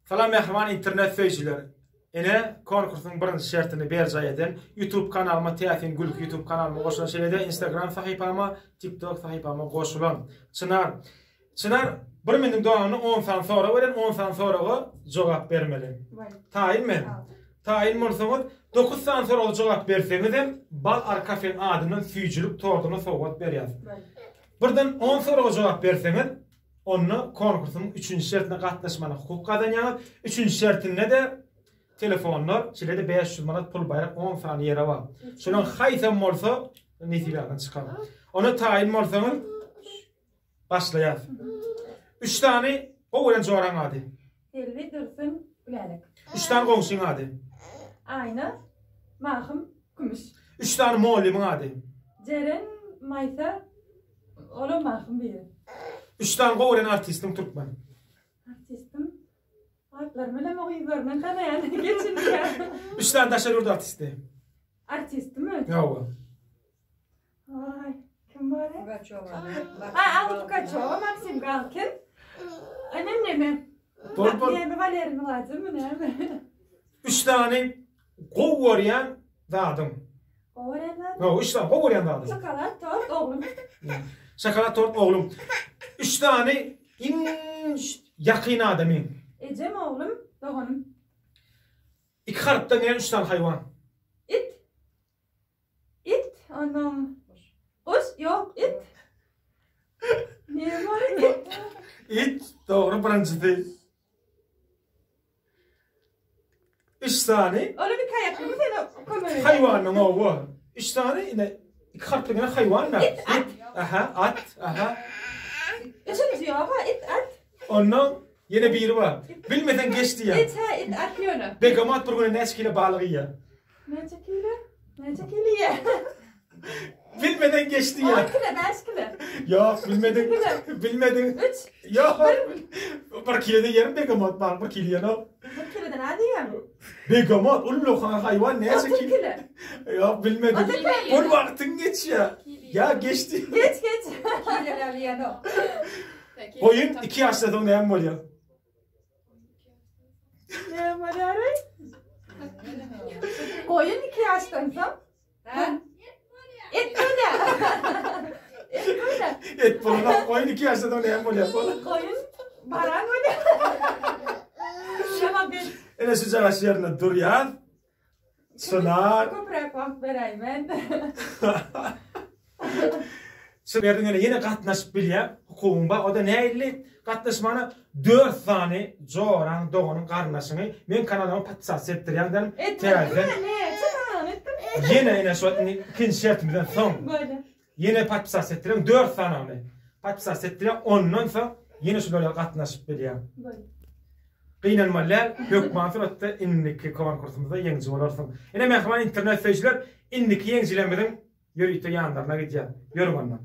Salam mehman internet feýçiler. Ene konkursyň birinji şertini berjay eden YouTube kanalyma Täsin Gülk YouTube kanalyma goşulan şeýle Instagram sahypama, TikTok sahypama goşulan. Çınar 1 meniň dowanyny 10 san sonra beren 10 san sonra jogap bermeli. Taýinmi? Taýin bolsaňyz 9 san sonra jogap berseňiz hem bal arkafen adynyň süýjülük torduny sowgat berýär. Birden 10 sonra jogap berseňiz onu konkursyň 3-nji şertine gatnaşmana hukuk kazanýar. 3-nji şertinde de telefonlar çilede 500 manat pul bayrak 10 saniye ýere bar. Şonuň haýsam bolsa netilerden çykar. Onu taýin bolsaňyz başlaýar. 3 tane goýan joraň ady. Elli Dursun Gülelik. 3 tane goňşyň ady. Ayna Mahım Gümüş. 3 tane muallimiň ady. Ceren Maysa Ola Mahım biri. 3 tane goýan artistiň türkmen. Artistim. Adlarımı da mı görmen kana yani geçin ya. 3 tane daşarurdu artisti. Artistim mi? Ýa. Ay kim var? Pugaçova. Aa Pugaçova, Maxim Galkin. Annem mi? Ne Valerin lazım mı ne? 3 tane goýan zadym. Oğlan. No, 3 tane goýan zadym. Şokolat tort oğlum. Şokolat tort oğlum. 3 tane yakyn adamyň. Ecem oğlum, doğanım. 2 harpdan gelen 3 tane hayvan. İt. İt, anam. Kuş, yok, it. Ne var it? İt, doğru birinci. 3 tane Öyle bir kayak mı sen koymayın? hayvanın oğlu. 3 tane yine 2 harpdan gelen hayvan var. İt, at. Aha, at, aha. Üçüncü ya, it, at. Ondan yine biri var. Bilmeden geçti ya. İt, ha, it, at yönü. Begamat bir gün neskiyle balığı ya. Ne çekiyle? Ne çekiyle ya? Bilmeden geçti ya. 10 kilo, 5 kilo. Yok, bilmeden. Bilmeden. 3. Yok. Bir kiloda yerim begamat var, bir kilo yana. 1 kilodan hadi ya. Begamat, ulu hayvan ne 30 çekil? kilo. Yok, bilmedim. Bu vaktin geç ya. Ya geçti. Geç. Kileler yana. Koyun 2 yaşta ne hem oluyor? Ne var ya? Koyun 2 yaştansam. Et böyle. Et böyle. Et buluna koyun 2 yaşta ne hem oluyor? Koyun baran böyle. Şama bir. Ene şu cagaş yerine dur ya. Sınar. Köprek bak vereyim ben. Sırlardan yine katnaşıp bilye. Hukukun bak o da neyli? Katnaşmana 4 tane joran doğanın karnaşını men kanalıma patsas ettirýän dedim. Ettirdim ne? Çıkan ettim. Yine şu ikinci şertimizden son. Böyle. Yine patsas ettirýän 4 tane. Patsas ettirýän ondan sonra yine şulara katnaşıp bilye. Böyle. Qynanmalar hökman suratda inniki konkursumyzda ýeňji bolarsyň. Ene mehman internet feýçiler inniki ýeňjilemeden ýörüýte ýandaryna gidýär. Ýörüň ondan.